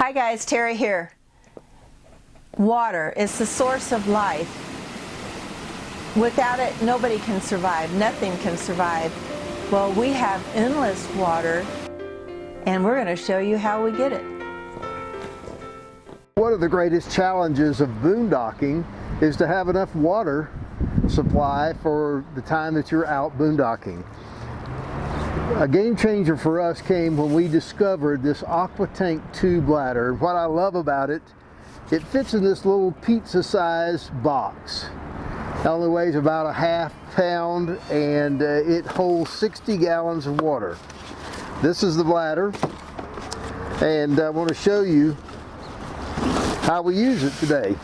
Hi guys, Terry here. Water is the source of life. Without it, nobody can survive. Nothing can survive. Well, we have endless water, and we're going to show you how we get it. One of the greatest challenges of boondocking is to have enough water supply for the time that you're out boondocking. A game changer for us came when we discovered this Aqua tank tube ladder. What I love about it, it fits in this little pizza-sized box. It only weighs about a ½ pound, and it holds 60 gallons of water. This is the bladder, and I want to show you how we use it today.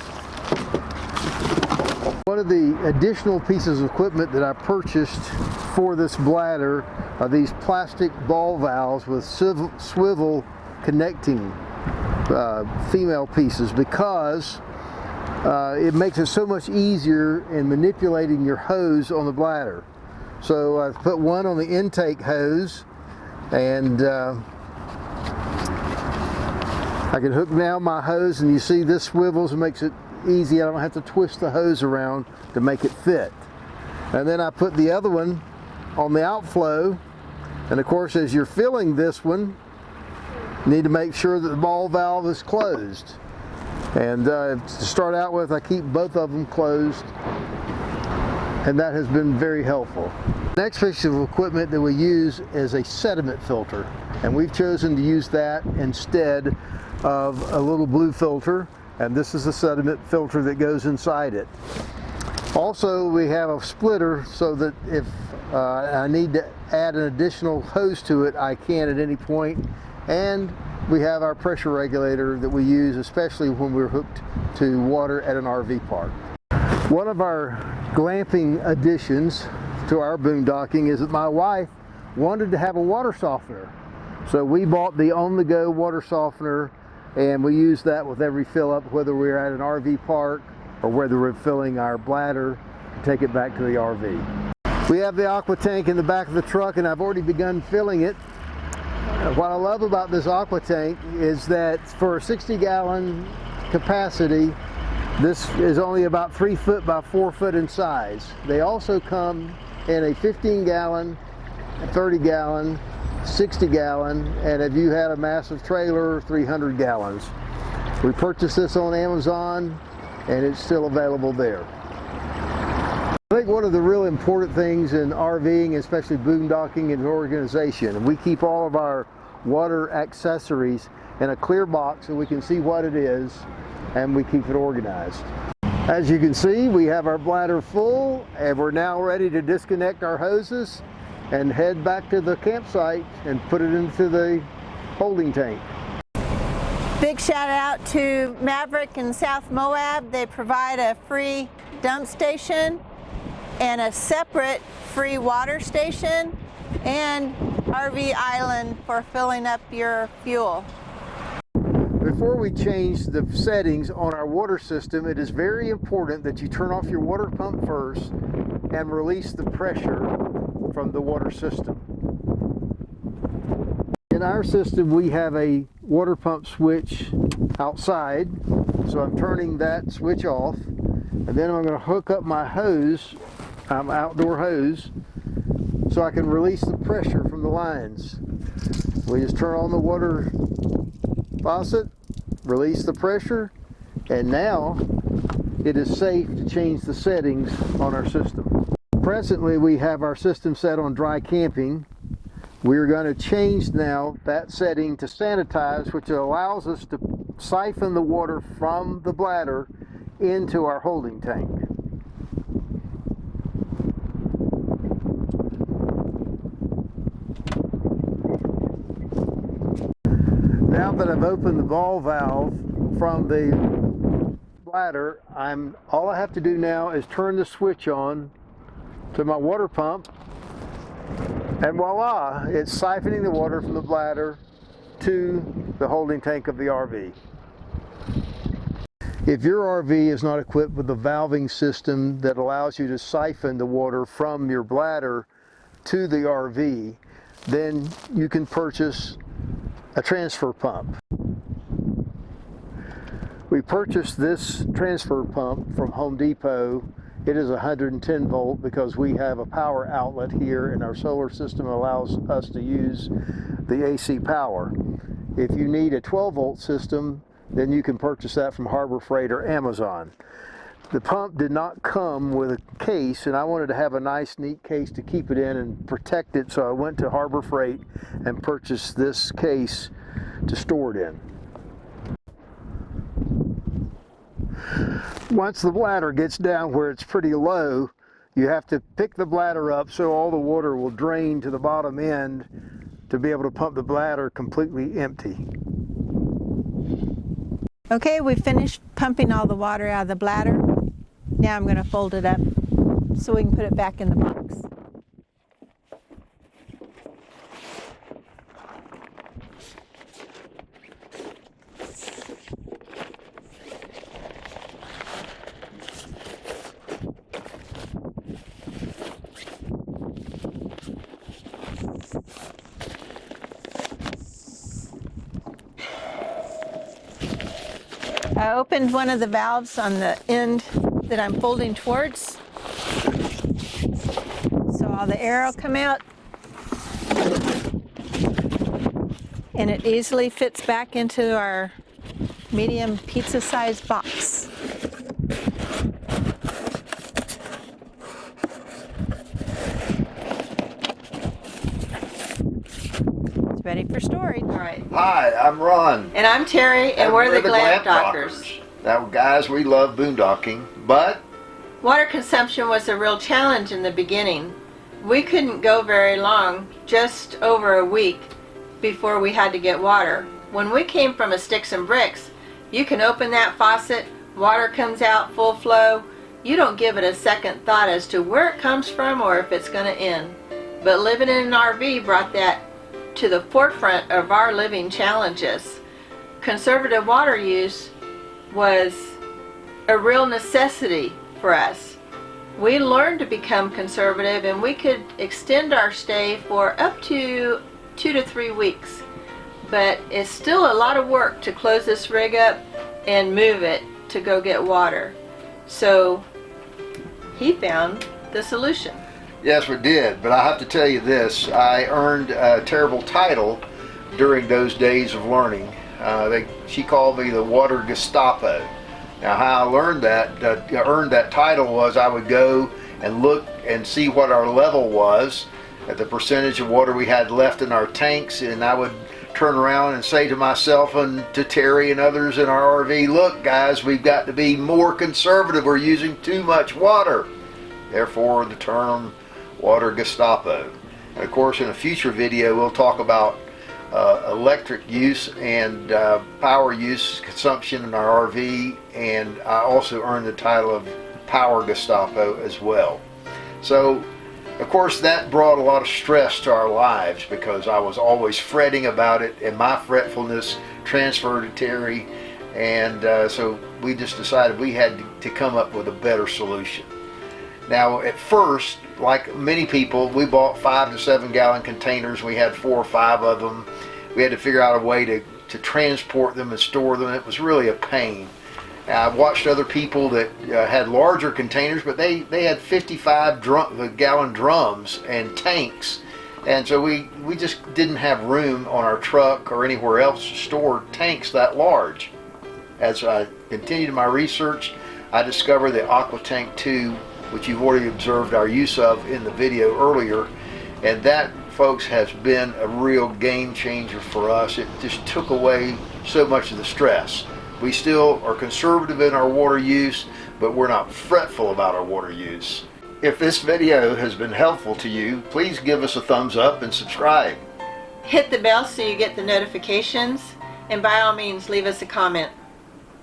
One of the additional pieces of equipment that I purchased for this bladder are these plastic ball valves with swivel connecting female pieces, because it makes it so much easier in manipulating your hose on the bladder. So I've put one on the intake hose, and I can hook down my hose, and you see this swivels and makes it easy. I don't have to twist the hose around to make it fit. And then I put the other one on the outflow, and of course as you're filling this one, you need to make sure that the ball valve is closed. And to start out with, I keep both of them closed, and that has been very helpful. The next piece of equipment that we use is a sediment filter, and we've chosen to use that instead of a little blue filter, and this is the sediment filter that goes inside it. Also, we have a splitter so that if I need to add an additional hose to it, I can at any point. And we have our pressure regulator that we use, especially when we're hooked to water at an RV park. One of our glamping additions to our boondocking is that my wife wanted to have a water softener. So we bought the on-the-go water softener, and we use that with every fill up, whether we're at an RV park or whether we're filling our bladder to take it back to the RV. We have the Aqua tank in the back of the truck, and I've already begun filling it. What I love about this Aqua tank is that for a 60-gallon capacity, this is only about 3 foot by 4 foot in size. They also come in a 15-gallon, 30-gallon, 60-gallon, and if you had a massive trailer, 300 gallons. We purchased this on Amazon, and it's still available there. I think one of the real important things in RVing, especially boondocking, is organization. We keep all of our water accessories in a clear box so we can see what it is, and we keep it organized. As you can see, we have our bladder full, and we're now ready to disconnect our hoses and head back to the campsite and put it into the holding tank. Big shout out to Maverick in South Moab. They provide a free dump station and a separate free water station and RV island for filling up your fuel. Before we change the settings on our water system, it is very important that you turn off your water pump first and release the pressure from the water system. In our system, we have a water pump switch outside, so I'm turning that switch off, and then I'm going to hook up my hose, outdoor hose, so I can release the pressure from the lines. We just turn on the water faucet, release the pressure, and now it is safe to change the settings on our system. Presently, we have our system set on dry camping. We're going to change now that setting to sanitize, which allows us to siphon the water from the bladder into our holding tank. Now that I've opened the ball valve from the bladder, all I have to do now is turn the switch on to my water pump, and voila, it's siphoning the water from the bladder to the holding tank of the RV. If your RV is not equipped with a valving system that allows you to siphon the water from your bladder to the RV, then you can purchase a transfer pump. We purchased this transfer pump from Home Depot. It is 110 volt because we have a power outlet here and our solar system allows us to use the AC power. If you need a 12 volt system, then you can purchase that from Harbor Freight or Amazon. The pump did not come with a case, and I wanted to have a nice neat case to keep it in and protect it, so I went to Harbor Freight and purchased this case to store it in. Once the bladder gets down where it's pretty low, you have to pick the bladder up so all the water will drain to the bottom end to be able to pump the bladder completely empty. Okay, we finished pumping all the water out of the bladder. Now I'm going to fold it up so we can put it back in the box. I opened one of the valves on the end that I'm folding towards, so all the air will come out, and it easily fits back into our medium pizza-sized box. It's ready for storage. All right. Hi, I'm Ron. And I'm Terry, and we're the Glamp Dockers. Now, guys, we love boondocking, but Water consumption was a real challenge in the beginning. We couldn't go very long, just over a week, before we had to get water. When we came from a sticks and bricks, you can open that faucet, water comes out full flow. You don't give it a second thought as to where it comes from or if it's going to end. But living in an RV brought that to the forefront of our living challenges. Conservative water use was a real necessity for us. We learned to become conservative, and we could extend our stay for up to 2 to 3 weeks. But it's still a lot of work to close this rig up and move it to go get water. So he found the solution. yes, we did. But I have to tell you this, I earned a terrible title during those days of learning. She called me the Water Gestapo. Now, how I learned that, earned that title was I would go and look and see what our level was, at the percentage of water we had left in our tanks, and I would turn around and say to myself and to Terry and others in our RV, look guys, we've got to be more conservative, we're using too much water. Therefore the term Water Gestapo. And of course in a future video we'll talk about electric use and power use consumption in our RV, and I also earned the title of Power Gestapo as well. So of course that brought a lot of stress to our lives because I was always fretting about it, and my fretfulness transferred to Terry, and so we just decided we had to come up with a better solution. Now at first, like many people, we bought 5 to 7 gallon containers. We had 4 or 5 of them. We had to figure out a way to transport them and store them. It was really a pain. I've watched other people that had larger containers, but they had 55 gallon drums and tanks, and so we just didn't have room on our truck or anywhere else to store tanks that large. As I continued my research, I discovered the Aqua Tank 2, which you've already observed our use of in the video earlier, and that, folks, has been a real game changer for us. It just took away so much of the stress. We still are conservative in our water use, but we're not fretful about our water use. If this video has been helpful to you, please give us a thumbs up and subscribe. Hit the bell so you get the notifications, and by all means leave us a comment.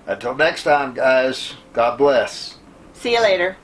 Until next time, guys, God bless. See you later.